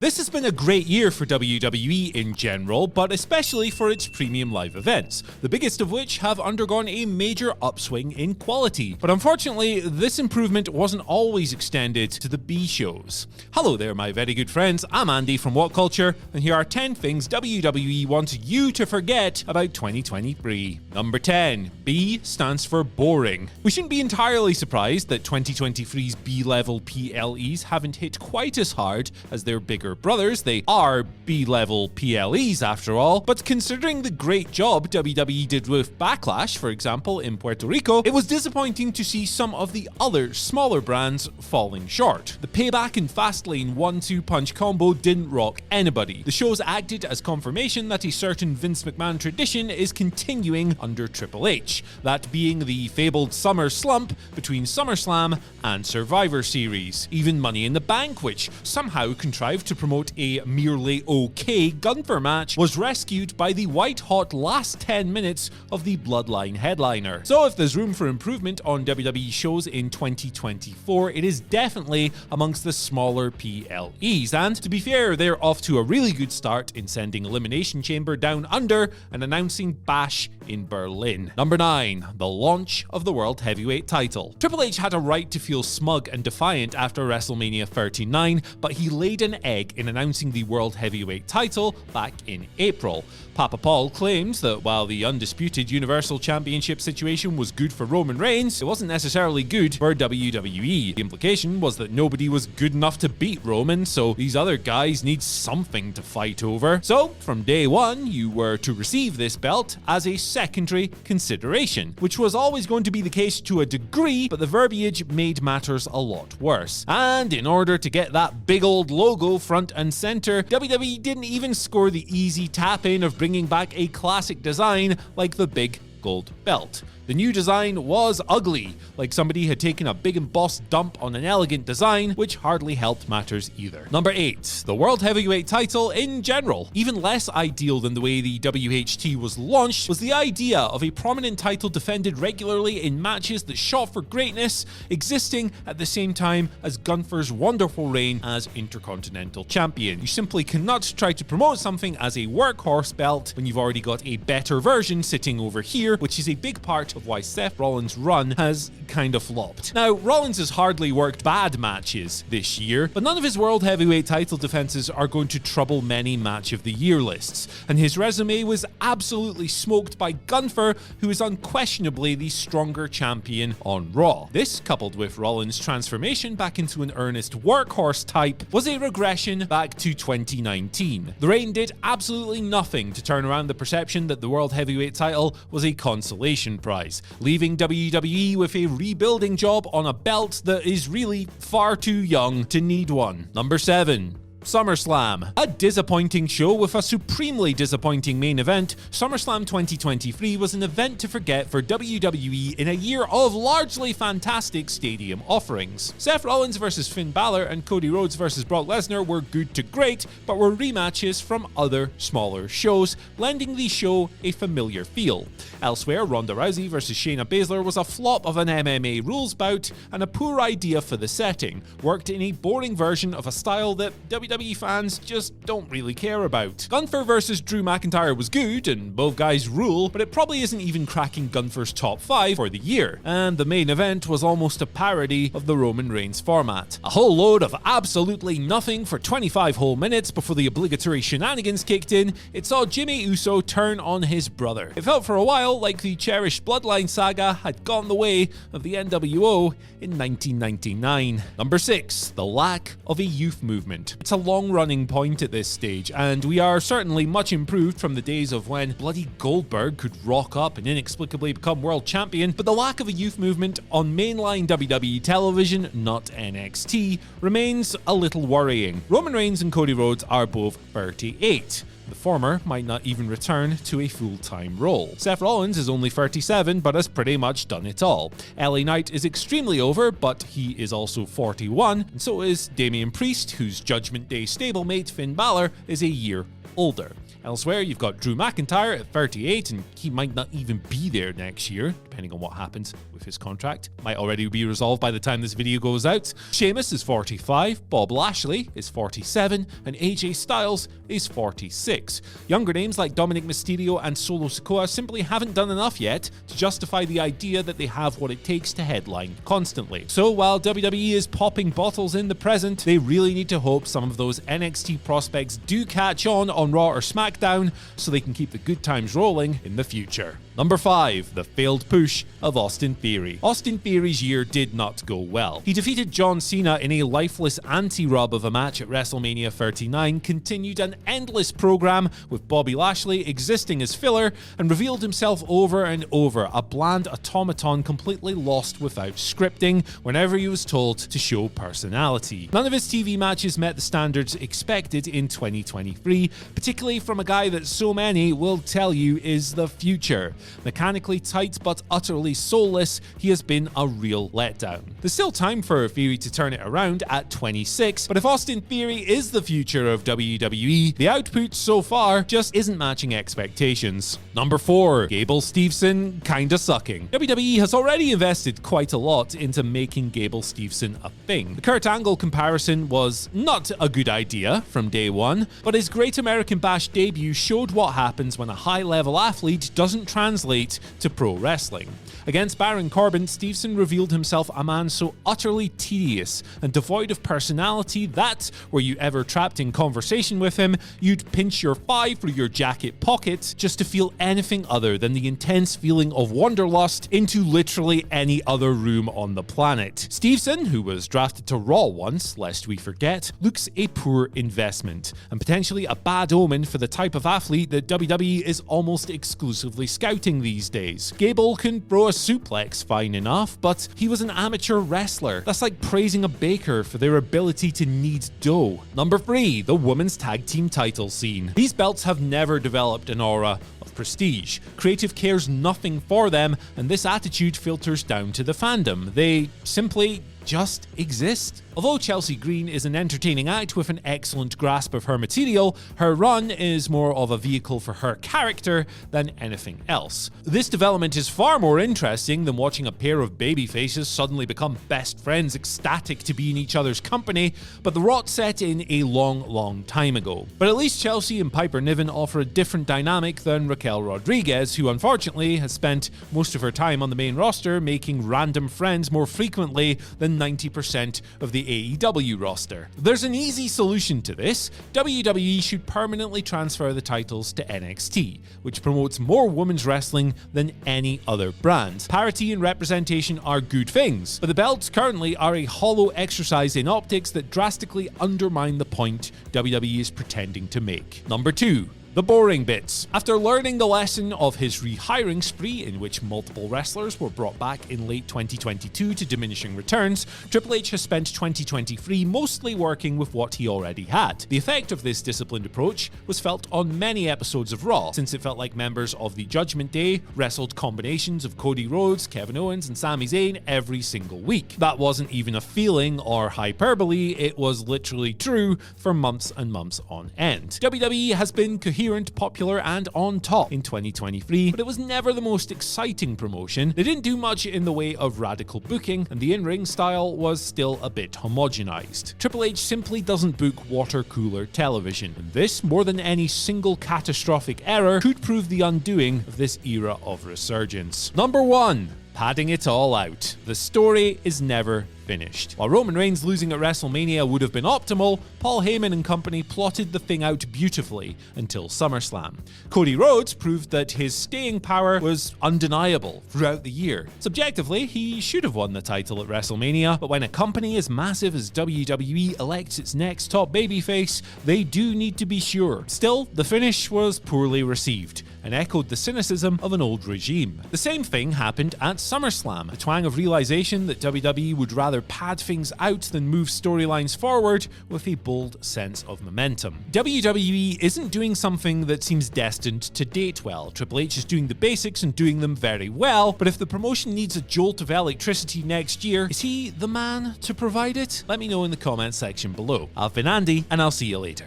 This has been a great year for WWE in general, but especially for its premium live events, the biggest of which have undergone a major upswing in quality. But unfortunately, this improvement wasn't always extended to the B shows. Hello there, my very good friends, I'm Andy from What Culture, and here are 10 things WWE wants you to forget about 2023. Number 10. B stands for boring. We shouldn't be entirely surprised that 2023's B-level PLEs haven't hit quite as hard as their bigger brothers. They are B-level PLEs after all, but considering the great job WWE did with Backlash, for example, in Puerto Rico, it was disappointing to see some of the other smaller brands falling short. The Payback and Fastlane 1-2 punch combo didn't rock anybody. The shows acted as confirmation that a certain Vince McMahon tradition is continuing under Triple H, that being the fabled summer slump between SummerSlam and Survivor Series. Even Money in the Bank, which somehow contrived to promote a merely okay Gunther match, was rescued by the white-hot last 10 minutes of the Bloodline headliner. So if there's room for improvement on WWE shows in 2024, it is definitely amongst the smaller PLEs, and to be fair, they're off to a really good start in sending Elimination Chamber down under and announcing Bash in Berlin. Number 9. The launch of the World Heavyweight title. Triple H had a right to feel smug and defiant after WrestleMania 39, but he laid an egg in announcing the World Heavyweight title back in April. Papa Paul claims that while the undisputed Universal Championship situation was good for Roman Reigns, it wasn't necessarily good for WWE. The implication was that nobody was good enough to beat Roman, so these other guys need something to fight over. So, from day one, you were to receive this belt as a secondary consideration, which was always going to be the case to a degree, but the verbiage made matters a lot worse. And in order to get that big old logo front and center, WWE didn't even score the easy tap-in of bringing back a classic design like the big gold belt. The new design was ugly, like somebody had taken a big embossed dump on an elegant design, which hardly helped matters either. Number 8. The World Heavyweight title in general. Even less ideal than the way the WHT was launched was the idea of a prominent title defended regularly in matches that shot for greatness, existing at the same time as Gunther's wonderful reign as Intercontinental Champion. You simply cannot try to promote something as a workhorse belt when you've already got a better version sitting over here, which is a big part of why Seth Rollins' run has kind of flopped. Now, Rollins has hardly worked bad matches this year, but none of his World Heavyweight title defenses are going to trouble many Match of the Year lists, and his resume was absolutely smoked by Gunther, who is unquestionably the stronger champion on Raw. This, coupled with Rollins' transformation back into an earnest workhorse type, was a regression back to 2019. The reign did absolutely nothing to turn around the perception that the World Heavyweight title was a consolation prize, leaving WWE with a rebuilding job on a belt that is really far too young to need one. Number 7. SummerSlam. A disappointing show with a supremely disappointing main event, SummerSlam 2023 was an event to forget for WWE in a year of largely fantastic stadium offerings. Seth Rollins vs Finn Balor and Cody Rhodes vs Brock Lesnar were good to great, but were rematches from other smaller shows, lending the show a familiar feel. Elsewhere, Ronda Rousey vs Shayna Baszler was a flop of an MMA rules bout and a poor idea for the setting, worked in a boring version of a style that WWE fans just don't really care about. Gunther vs Drew McIntyre was good, and both guys rule, but it probably isn't even cracking Gunther's top 5 for the year. And the main event was almost a parody of the Roman Reigns format. A whole load of absolutely nothing for 25 whole minutes before the obligatory shenanigans kicked in. It saw Jimmy Uso turn on his brother. It felt for a while like the cherished Bloodline saga had gone the way of the NWO in 1999. Number 6. The lack of a youth movement. It's a long-running point at this stage, and we are certainly much improved from the days of when bloody Goldberg could rock up and inexplicably become world champion, but the lack of a youth movement on mainline WWE television, not NXT, remains a little worrying. Roman Reigns and Cody Rhodes are both 38. The former might not even return to a full-time role. Seth Rollins is only 37, but has pretty much done it all. LA Knight is extremely over, but he is also 41, and so is Damian Priest, whose Judgment Day stablemate Finn Balor is a year older. Elsewhere, you've got Drew McIntyre at 38, and he might not even be there next year, depending on what happens with his contract. Might already be resolved by the time this video goes out. Sheamus is 45, Bob Lashley is 47, and AJ Styles is 46. Younger names like Dominic Mysterio and Solo Sikoa simply haven't done enough yet to justify the idea that they have what it takes to headline constantly. So while WWE is popping bottles in the present, they really need to hope some of those NXT prospects do catch on Raw or SmackDown so they can keep the good times rolling in the future. Number 5, the failed push of Austin Theory. Austin Theory's year did not go well. He defeated John Cena in a lifeless anti-rub of a match at WrestleMania 39, continued an endless program with Bobby Lashley existing as filler, and revealed himself over and over, a bland automaton completely lost without scripting whenever he was told to show personality. None of his TV matches met the standards expected in 2023, particularly from a guy that so many will tell you is the future. Mechanically tight but utterly soulless, he has been a real letdown. There's still time for Theory to turn it around at 26, but if Austin Theory is the future of WWE, the output so far just isn't matching expectations. Number 4, Gable Steveson kinda sucking. WWE has already invested quite a lot into making Gable Steveson a thing. The Kurt Angle comparison was not a good idea from day one, but his Great American Bash debut showed what happens when a high-level athlete doesn't translate to pro wrestling. Against Baron Corbin, Steveson revealed himself a man so utterly tedious and devoid of personality that, were you ever trapped in conversation with him, you'd pinch your thigh through your jacket pocket just to feel anything other than the intense feeling of wanderlust into literally any other room on the planet. Steveson, who was drafted to Raw once, lest we forget, looks a poor investment, and potentially a bad omen for the type of athlete that WWE is almost exclusively scouting these days. Gable can throw a suplex fine enough, but he was an amateur wrestler. That's like praising a baker for their ability to knead dough. Number 3, the women's tag team title scene. These belts have never developed an aura of prestige. Creative cares nothing for them, and this attitude filters down to the fandom. They simply just exist. Although Chelsea Green is an entertaining act with an excellent grasp of her material, her run is more of a vehicle for her character than anything else. This development is far more interesting than watching a pair of babyfaces suddenly become best friends, ecstatic to be in each other's company, but the rot set in a long time ago. But at least Chelsea and Piper Niven offer a different dynamic than Raquel Rodriguez, who unfortunately has spent most of her time on the main roster making random friends more frequently than 90% of the AEW roster. There's an easy solution to this. WWE should permanently transfer the titles to NXT, which promotes more women's wrestling than any other brand. Parity and representation are good things, but the belts currently are a hollow exercise in optics that drastically undermine the point WWE is pretending to make. Number 2. The boring bits. After learning the lesson of his rehiring spree, in which multiple wrestlers were brought back in late 2022 to diminishing returns, Triple H has spent 2023 mostly working with what he already had. The effect of this disciplined approach was felt on many episodes of Raw, since it felt like members of the Judgment Day wrestled combinations of Cody Rhodes, Kevin Owens, and Sami Zayn every single week. That wasn't even a feeling or hyperbole, it was literally true for months and months on end. WWE has been coherent, popular, and on top in 2023, but it was never the most exciting promotion. They didn't do much in the way of radical booking, and the in-ring style was still a bit homogenized. Triple H simply doesn't book water cooler television, and this, more than any single catastrophic error, could prove the undoing of this era of resurgence. Number 1. Padding it all out. The story is never finished. While Roman Reigns losing at WrestleMania would have been optimal, Paul Heyman and company plotted the thing out beautifully until SummerSlam. Cody Rhodes proved that his staying power was undeniable throughout the year. Subjectively, he should have won the title at WrestleMania, but when a company as massive as WWE elects its next top babyface, they do need to be sure. Still, the finish was poorly received and echoed the cynicism of an old regime. The same thing happened at SummerSlam, a twang of realization that WWE would rather pad things out than move storylines forward with a bold sense of momentum. WWE isn't doing something that seems destined to date well. Triple H is doing the basics and doing them very well, but if the promotion needs a jolt of electricity next year, is he the man to provide it? Let me know in the comments section below. I've been Andy, and I'll see you later.